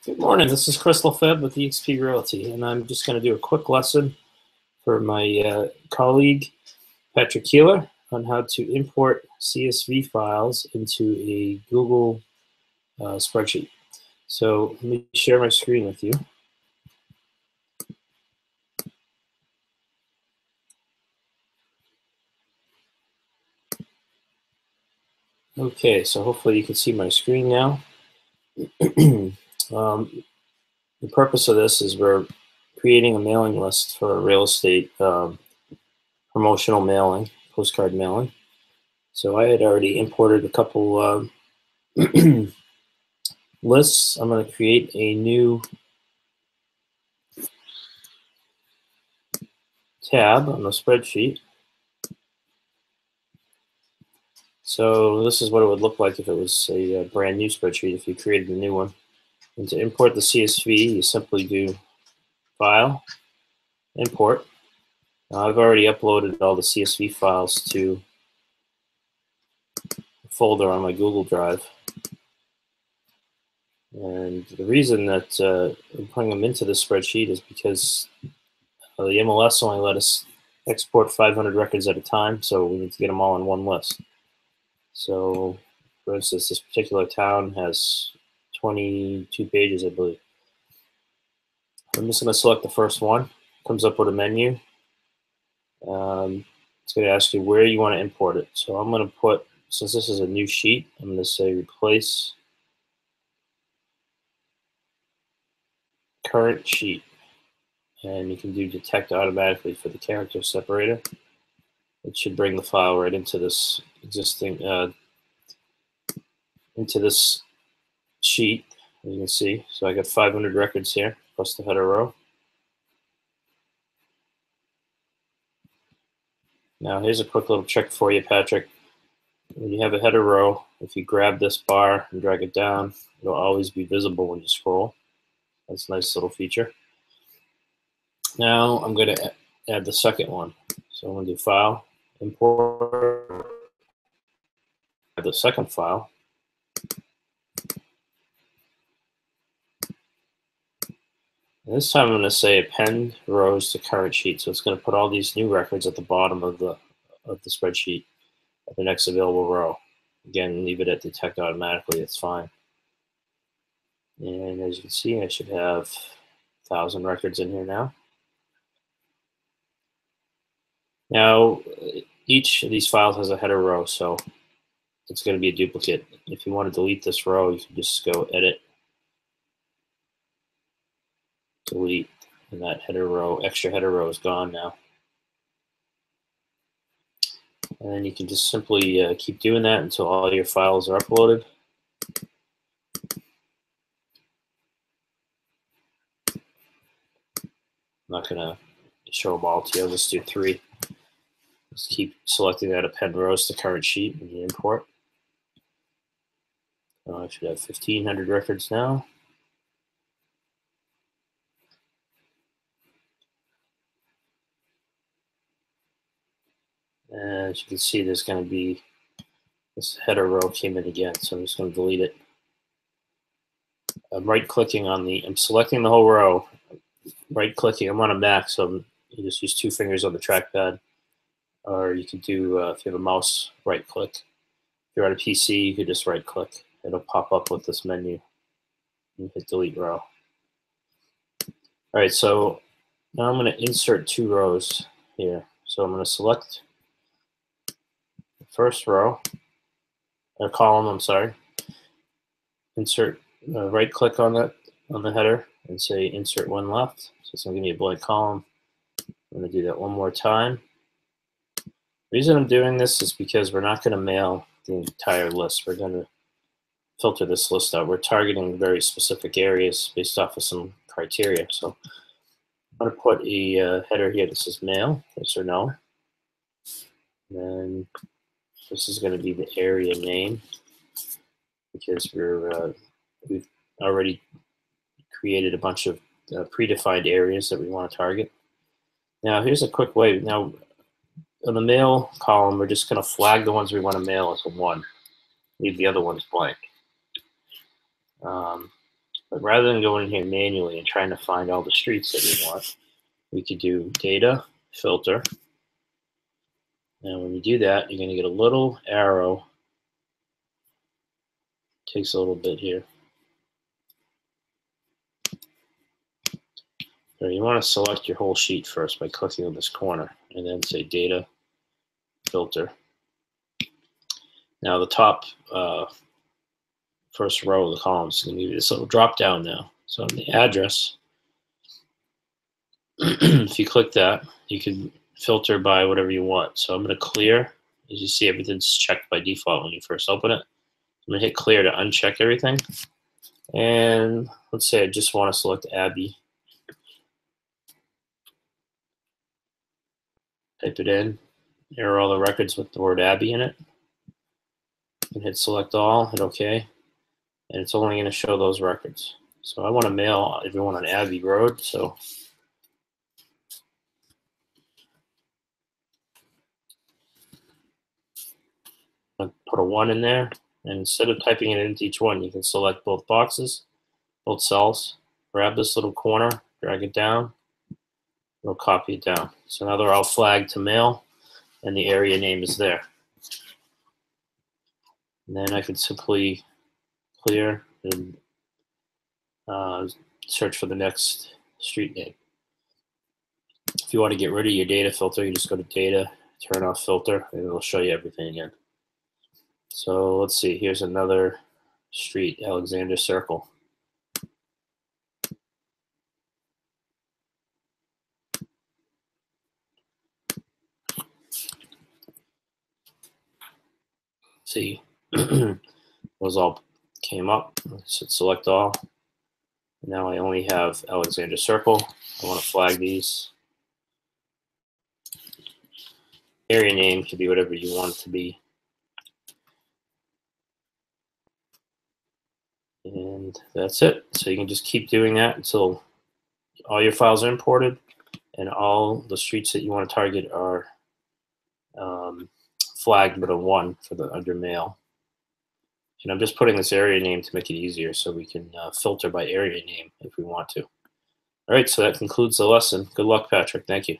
Good morning, this is Chris Lefebvre with eXp Realty, and I'm just going to do a quick lesson for my colleague, Patrick Keeler, on how to import CSV files into a Google spreadsheet. So let me share my screen with you. Okay, so hopefully you can see my screen now. The purpose of this is we're creating a mailing list for a real estate promotional mailing, postcard mailing. So I had already imported a couple lists. I'm going to create a new tab on the spreadsheet. So this is what it would look like if it was a brand new spreadsheet, if you created a new one. And to import the CSV, you simply do File, Import. Now I've already uploaded all the CSV files to a folder on my Google Drive. And the reason that I'm putting them into this spreadsheet is because the MLS only let us export 500 records at a time, so we need to get them all in one list. So, for instance, this particular town has 22 pages, I believe. I'm just going to select the first one. It comes up with a menu. It's going to ask you where you want to import it. So I'm going to put, since this is a new sheet, I'm going to say replace current sheet. And you can do detect automatically for the character separator. It should bring the file right into this existing, into this sheet, as you can see. So I got 500 records here, plus the header row. Now here's a quick little trick for you, Patrick. When you have a header row, if you grab this bar and drag it down, it'll always be visible when you scroll. That's a nice little feature. Now I'm going to add the second one. So I'm going to do File, Import, add the second file. And this time I'm going to say append rows to current sheet. So it's going to put all these new records at the bottom of the spreadsheet at the next available row. Again, leave it at detect automatically, it's fine. And as you can see, I should have 1,000 records in here now. Now, each of these files has a header row, so it's going to be a duplicate. If you want to delete this row, you can just go Edit, Delete, and that header row, extra header row is gone now. And then you can just simply keep doing that until all your files are uploaded. I'm not going to show them all to you. I'll just do 3. Just keep selecting that append rows to current sheet when you import. I should have 1,500 records now. And as you can see, there's going to be this header row came in again, so I'm just going to delete it. I'm right-clicking on I'm selecting the whole row. Right-clicking. I'm on a Mac, so you just use 2 fingers on the trackpad. Or you could do, if you have a mouse, right-click. If you're on a PC, you could just right-click. It'll pop up with this menu. And hit delete row. All right, so now I'm going to insert 2 rows here. So I'm going to select the first row, or column, I'm sorry. Insert, right-click on that, on the header, and say insert one left. So it's going to give me a blank column. I'm going to do that one more time. The reason I'm doing this is because we're not going to mail the entire list. We're going to filter this list out. We're targeting very specific areas based off of some criteria. So I'm going to put a header here that says mail, yes or no. And then this is going to be the area name because we've already created a bunch of predefined areas that we want to target. Now here's a quick way. Now on the mail column, we're just going to flag the ones we want to mail as a 1. Leave the other ones blank. But rather than going in here manually and trying to find all the streets that we want, we could do data, filter. And when you do that, you're going to get a little arrow. Takes a little bit here. So you want to select your whole sheet first by clicking on this corner and then say data, filter. Now the top first row of the columns is going to give you this little drop down now. So in the address, if you click that, you can filter by whatever you want. So I'm going to clear. As you see, everything's checked by default when you first open it. I'm going to hit clear to uncheck everything. And let's say I just want to select Abby. Type it in. Here are all the records with the word Abby in it. And hit select all, hit OK. And it's only going to show those records. So I want to mail everyone on Abbey Road. So I'll put a 1 in there. And instead of typing it into each one, you can select both boxes, both cells, grab this little corner, drag it down, we'll copy it down. So now they're all flagged to mail, and the area name is there. And then I could simply clear and search for the next street name. If you want to get rid of your data filter, you just go to data, turn off filter, and it'll show you everything again. So let's see, here's another street, Alexander Circle. See, those all came up. So select all. Now I only have Alexander Circle. I want to flag these. Area name could be whatever you want it to be. And that's it. So you can just keep doing that until all your files are imported and all the streets that you want to target are flagged with a 1 for the under mail. And I'm just putting this area name to make it easier so we can filter by area name if we want to. All right, so that concludes the lesson. Good luck, Patrick. Thank you.